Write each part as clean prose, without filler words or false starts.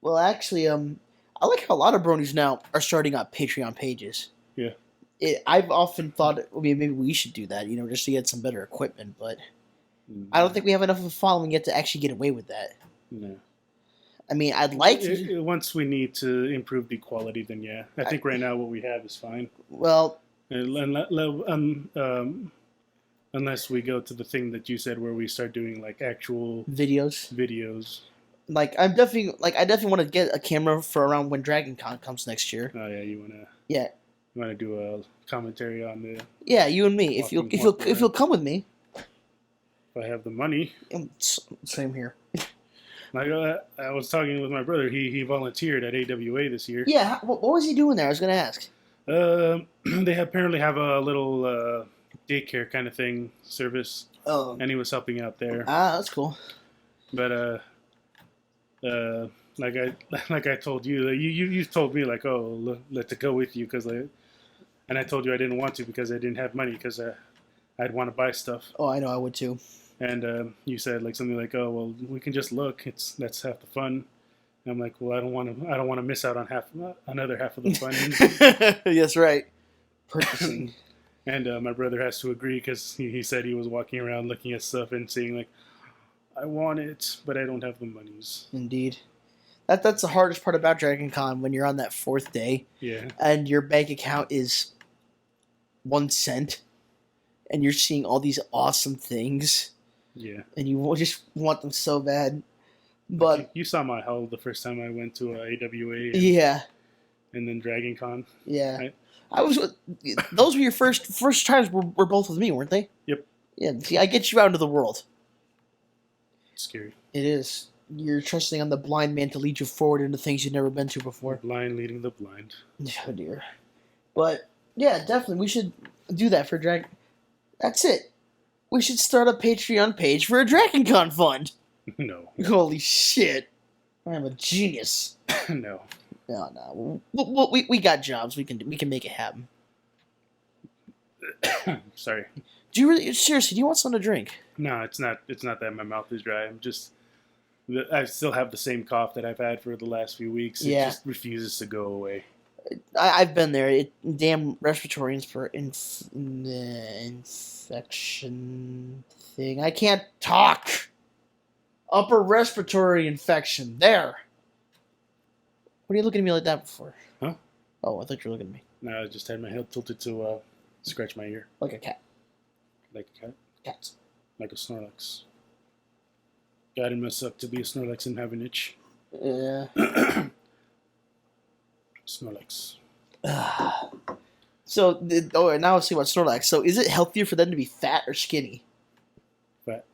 Well, actually, I like how a lot of bronies now are starting up Patreon pages. Yeah. I've often thought maybe we should do that, just to get some better equipment, but I don't think we have enough of a following yet to actually get away with that. No. I mean, I'd like to. Once we need to improve the quality, then yeah. I think right now what we have is fine. Well, unless we go to the thing that you said where we start doing like actual videos. I definitely want to get a camera for around when Dragon Con comes next year. Oh yeah, you wanna? Yeah. You wanna do a commentary on the? Yeah, you and me. If you'll come with me. If I have the money. Same here. Like I was talking with my brother. He volunteered at AWA this year. Yeah. What was he doing there? I was gonna ask. They apparently have a little daycare kind of thing service. Oh. And he was helping out there. Ah, that's cool. But like I told you, you told me like, oh, let's go with you and I told you I didn't want to because I didn't have money because I'd want to buy stuff. Oh, I know, I would too. And you said like something like, oh well, we can just look. That's half the fun. And I'm like, well, I don't want to miss out on another half of the fun. Yes, right. Purchasing. And my brother has to agree because he said he was walking around looking at stuff and saying like, I want it, but I don't have the monies. Indeed. That's the hardest part about Dragon Con when you're on that fourth day. Yeah. And your bank account is 1 cent. And you're seeing all these awesome things. Yeah. And you just want them so bad. But you saw my haul the first time I went to AWA. Yeah. And then Dragon Con. Yeah. Right? Those were your first times were both with me, weren't they? Yep. Yeah, see, I get you out into the world. It's scary. It is. You're trusting on the blind man to lead you forward into things you've never been to before. The blind leading the blind. Oh, dear. But, yeah, definitely, we should do that for Dragon... That's it. We should start a Patreon page for a Dragon Con fund. No. Holy shit. I'm a genius. No. No. We got jobs. We can make it happen. Sorry. Seriously, do you want something to drink? No, it's not that my mouth is dry. I still have the same cough that I've had for the last few weeks. It just refuses to go away. I've been there. Damn respiratory infection thing. I can't talk. Upper respiratory infection. There. What are you looking at me like that for? Huh? Oh, I thought you were looking at me. No, I just had my head tilted to scratch my ear. Like a cat. Like a cat? Cats. Like a Snorlax. God, it must suck to be a Snorlax and have an itch. Yeah. Snorlax. So, now let's see about Snorlax. So, is it healthier for them to be fat or skinny? Fat.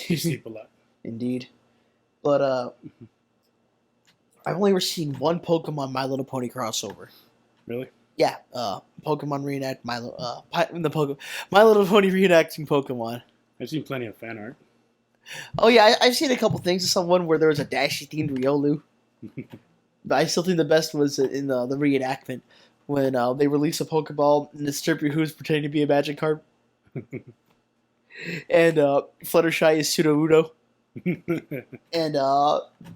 You sleep a lot. Indeed. But, I've only ever seen one Pokemon My Little Pony crossover. Really? Yeah, Pokemon reenact My Little Pony reenacting Pokemon. I've seen plenty of fan art. Oh yeah, I've seen a couple things. I saw one where there was a Dashi themed Riolu. But I still think the best was in the reenactment when they release a Pokeball and it's Chirpy who's pretending to be a Magikarp. And Fluttershy is Sudowoodo. And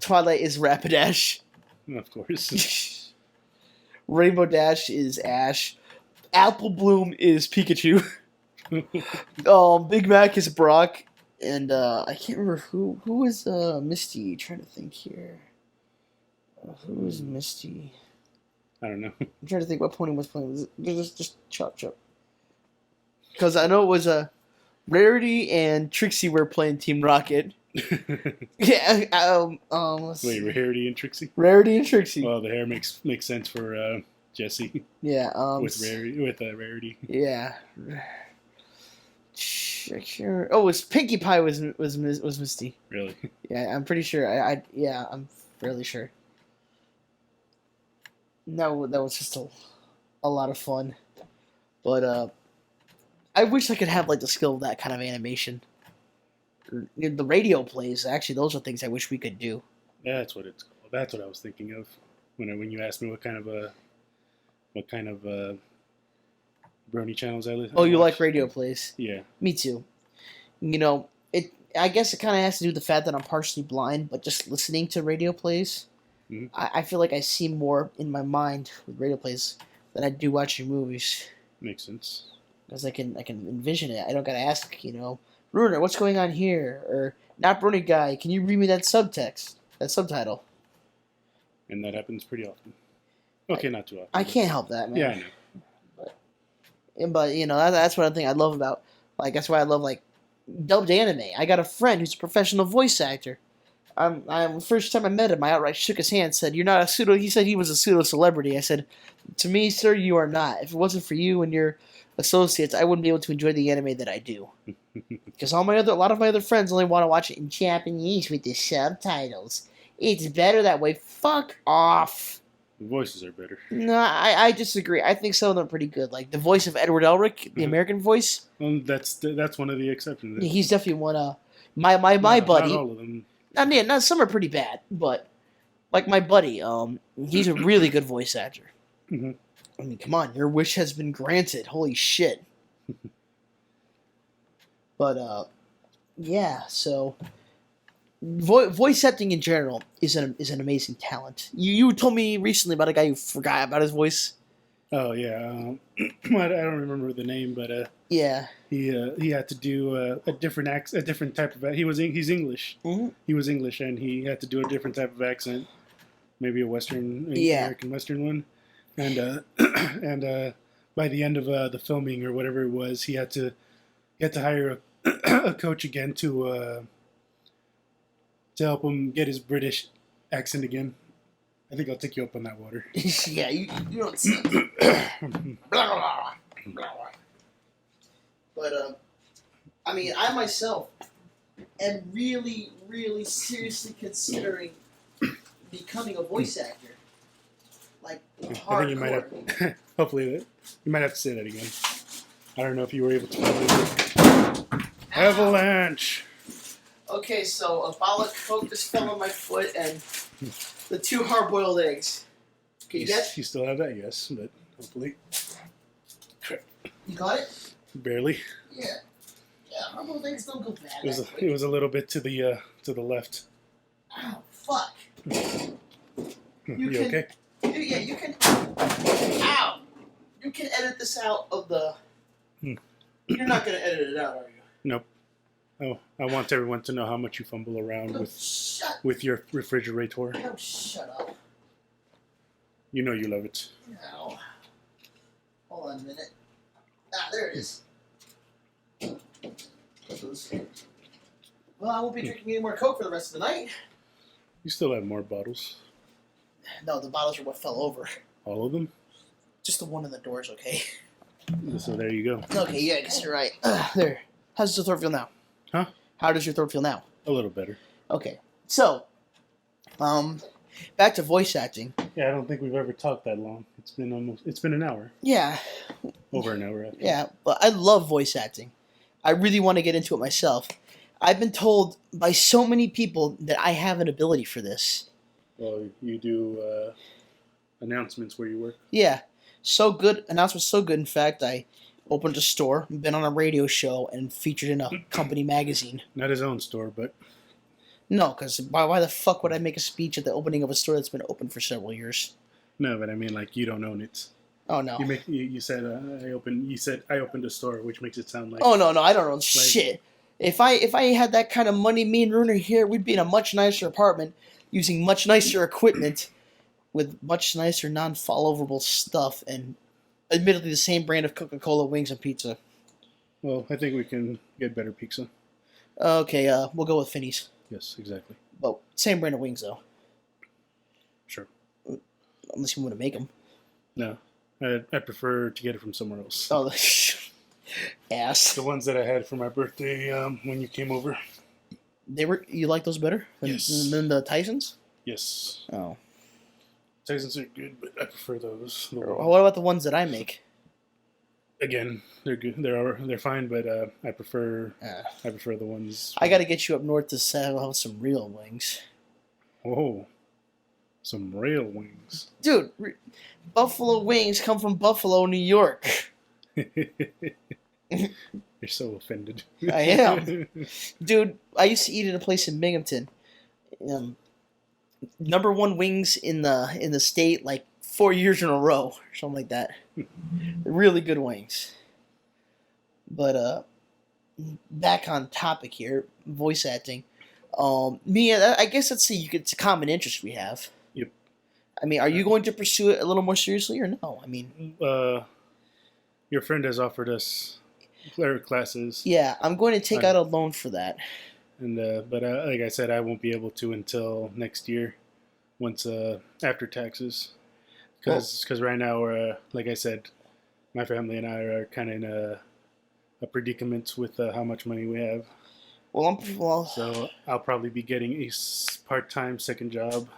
Twilight is Rapidash. Of course. Rainbow Dash is Ash. Apple Bloom is Pikachu. Big Mac is Brock. And I can't remember who is Misty. Trying to think here. Who is Misty? I don't know. I'm trying to think what pony was playing. Just Chop. Because I know it was Rarity and Trixie were playing Team Rocket. Yeah. Wait, Rarity and Trixie? Rarity and Trixie. Well, the hair makes sense for Jessie. Yeah. With Rarity. Yeah. Sure. Oh, it was Pinkie Pie was Misty. Really? Yeah, I'm pretty sure. I'm fairly sure. No, that was just a lot of fun. But I wish I could have like the skill of that kind of animation. The radio plays, actually, those are things I wish we could do. That's what it's called. That's what I was thinking of when you asked me what kind of brony channels I listen. Oh, you like radio plays? Yeah. Me too. I guess it kind of has to do with the fact that I'm partially blind, but just listening to radio plays, Mhm. I feel like I see more in my mind with radio plays than I do watching movies. Makes sense. Because I can envision it. I don't gotta ask, Runer, what's going on here? Or, not Brony guy, can you read me that subtext, that subtitle? And that happens pretty often. Okay, not too often. I can't help that, man. Yeah, I know. But that's one thing I love about, like, that's why I love, like, dubbed anime. I got a friend who's a professional voice actor. The first time I met him, I outright shook his hand, said, "You're not a pseudo." He said he was a pseudo celebrity. I said, "To me, sir, you are not. If it wasn't for you and your associates, I wouldn't be able to enjoy the anime that I do." Because a lot of my other friends only want to watch it in Japanese with the subtitles. It's better that way. Fuck off. The voices are better. No, I disagree. I think some of them are pretty good. Like the voice of Edward Elric, the American voice. That's one of the exceptions. He's definitely one of my buddy. Not all of them. I mean, not some are pretty bad, but like my buddy, he's a really good voice actor. Mm-hmm. I mean, come on, your wish has been granted. Holy shit. But yeah. So voice acting in general is an amazing talent. You told me recently about a guy who forgot about his voice. Oh yeah, I don't remember the name, but yeah, he had to do a different type of. He's English. Mm-hmm. He was English, and he had to do a different type of accent, maybe a American Western one, and by the end of the filming or whatever it was, he had to hire a coach again to help him get his British accent again. I think I'll take you up on that water. Yeah, you don't see. But I mean, I myself am really, really seriously considering becoming a voice actor. Like hardcore. I think you might have. Hopefully, you might have to say that again. I don't know if you were able to. Avalanche. Okay, so a bollock focus fell on my foot and the 2 hard-boiled eggs. Can you get? You still have that, yes, but hopefully. Crap. You got it? Barely. Yeah. Yeah, hard-boiled eggs don't go bad. It was a little bit to the left. Ow, fuck. You okay? Yeah, you can. Ow! You can edit this out of the. You're not gonna edit it out, are you? Nope. Oh, I want everyone to know how much you fumble around with your refrigerator. No, shut up. You know you love it. No. Hold on a minute. Ah, there it is. Well, I won't be drinking any more Coke for the rest of the night. You still have more bottles. No, the bottles are what fell over. All of them? Just the one in the doors, okay? So there you go. Okay, yeah, I guess you're right. There. How does your throat feel now? Huh? How does your throat feel now? A little better. Okay. So, back to voice acting. Yeah, I don't think we've ever talked that long. It's been an hour. Yeah. Over an hour, actually. Yeah, but I love voice acting. I really want to get into it myself. I've been told by so many people that I have an ability for this. Well, you do announcements where you work. Yeah. So good. Announcements so good, in fact, I opened a store, been on a radio show, and featured in a company magazine. Not his own store, but... No, because why the fuck would I make a speech at the opening of a store that's been open for several years? No, but I mean, like, you don't own it. Oh, no. You said I opened a store, which makes it sound like... Oh, no, I don't own shit. If I had that kind of money, me and Runer here, we'd be in a much nicer apartment, using much nicer equipment, with much nicer, non-falloverable stuff, and admittedly the same brand of Coca-Cola wings and pizza. Well, I think we can get better pizza. Okay, we'll go with Finny's. Yes, exactly. But same brand of wings, though. Sure. Unless you want to make them. No, I prefer to get it from somewhere else. Oh, ass. The ones that I had for my birthday when you came over. You like those better than the Tysons? Yes. Oh. Tysons are good, but I prefer those. What about the ones that I make? Again, they're good. They're fine, but I prefer the ones. I got to get you up north to have some real wings. Oh, some real wings, dude. Buffalo wings come from Buffalo, New York. You're so offended. I am, dude. I used to eat at a place in Binghamton. #1 wings in the state like 4 years in a row, or something like that. Really good wings. But back on topic here, voice acting. Me, I guess let's see. It's a common interest we have. Yep. I mean, are you going to pursue it a little more seriously or no? I mean, your friend has offered us classes. Yeah, I'm going to take out a loan for that. And but like I said, I won't be able to until next year, once after taxes, because right now we're like I said, my family and I are kind of in a predicament with how much money we have. So I'll probably be getting a part-time second job.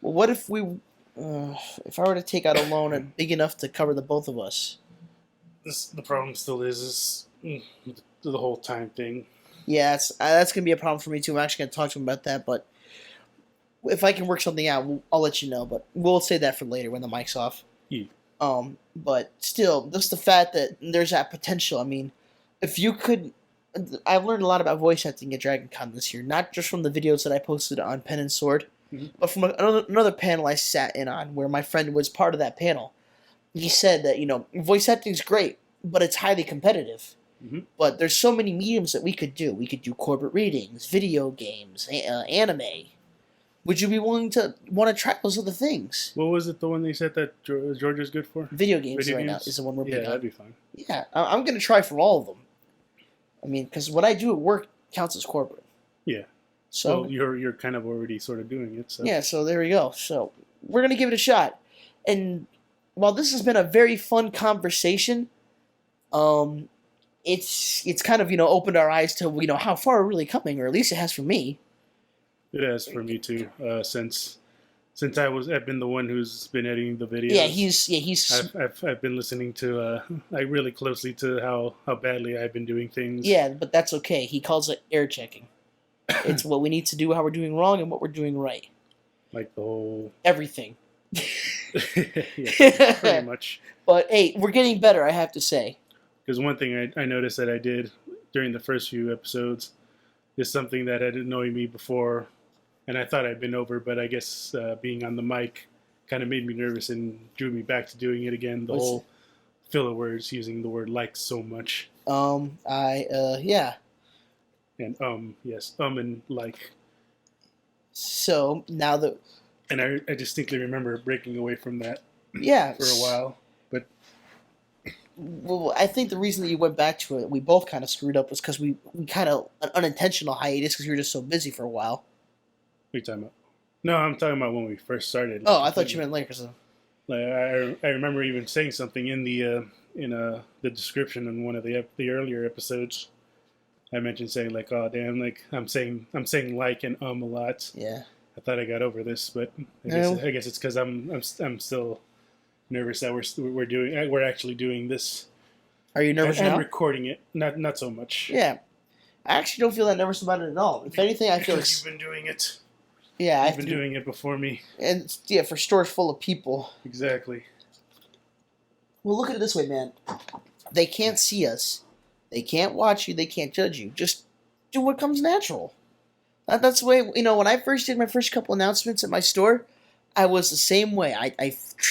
Well, what if if I were to take out a loan big enough to cover the both of us? The problem still is the whole time thing. Yeah, that's gonna be a problem for me too. I'm actually gonna talk to him about that, but if I can work something out, I'll let you know. But we'll say that for later when the mic's off. Yeah. But still, just the fact that there's that potential. I mean, if you could, I've learned a lot about voice acting at Dragon Con this year, not just from the videos that I posted on Pen and Sword, but from another panel I sat in on where my friend was part of that panel. He said that voice acting is great, but it's highly competitive. But there's so many mediums that we could do. We could do corporate readings, video games, anime. Would you be willing to want to try those other things? What was it, the one they said that Georgia's good for? Video games now is the one we're big on. Yeah, that'd be fine. Yeah, I'm going to try for all of them. I mean, because what I do at work counts as corporate. Yeah. So you're kind of already sort of doing it. So. Yeah, so there we go. So we're going to give it a shot. And while this has been a very fun conversation, it's kind of opened our eyes to how far we're really coming, or at least it has for me. It has for me too. Since I've been the one who's been editing the videos. Yeah, I've been listening to like really closely to how badly I've been doing things. Yeah, but that's okay. He calls it air checking. It's what we need to do, how we're doing wrong, and what we're doing right. Like the whole everything. Yeah, pretty much. But hey, we're getting better, I have to say. Because one thing I noticed that I did during the first few episodes is something that had annoyed me before, and I thought I'd been over, but I guess being on the mic kind of made me nervous and drew me back to doing it again. The whole filler words, using the word like so much. Yeah. And yes, and like. So now that. And I distinctly remember breaking away from that. Yeah. For a while, but. Well, I think the reason that you went back to it, we both kind of screwed up, was because we kind of an unintentional hiatus because we were just so busy for a while. What are you talking about? No, I'm talking about when we first started. Oh, I thought you meant later. Like I remember even saying something in the description in one of the earlier episodes. I mentioned saying like, "Oh damn!" Like I'm saying like and a lot. Yeah. I thought I got over this, but I guess it's because I'm still nervous that we're actually doing this. Are you nervous now? And recording it, not so much. Yeah, I actually don't feel that nervous about it at all. If anything, I feel you've been doing it. Yeah, I've been doing it before me. And yeah, for stores full of people. Exactly. Well, look at it this way, man. They can't see us. They can't watch you. They can't judge you. Just do what comes natural. That's the way, when I first did my first couple announcements at my store, I was the same way.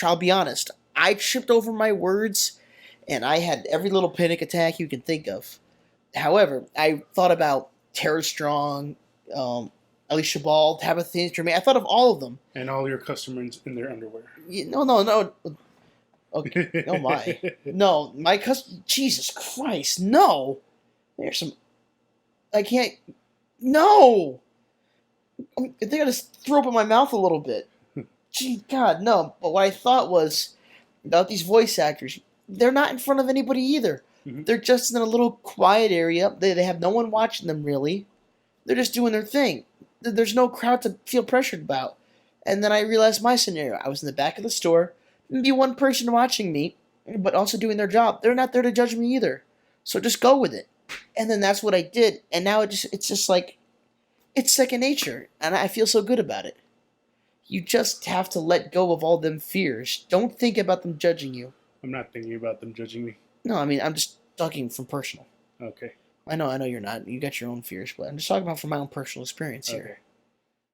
I'll be honest. I tripped over my words, and I had every little panic attack you can think of. However, I thought about Tara Strong, Alicia Ball, Tabitha Jermaine. I thought of all of them. And all your customers in their underwear. No. Okay. Oh my. No, my Jesus Christ, no. There's some. I can't. No. I think I just threw up in my mouth a little bit. Gee, God, no. But what I thought was about these voice actors. They're not in front of anybody either. Mm-hmm. They're just in a little quiet area. They have no one watching them really. They're just doing their thing. There's no crowd to feel pressured about. And then I realized my scenario. I was in the back of the store. Maybe one person watching me, but also doing their job. They're not there to judge me either. So just go with it. And then that's what I did. And now it's just like, it's second nature. And I feel so good about it. You just have to let go of all them fears. Don't think about them judging you. I'm not thinking about them judging me. No, I mean, I'm just talking from personal. Okay. I know you're not. You got your own fears, but I'm just talking about from my own personal experience here.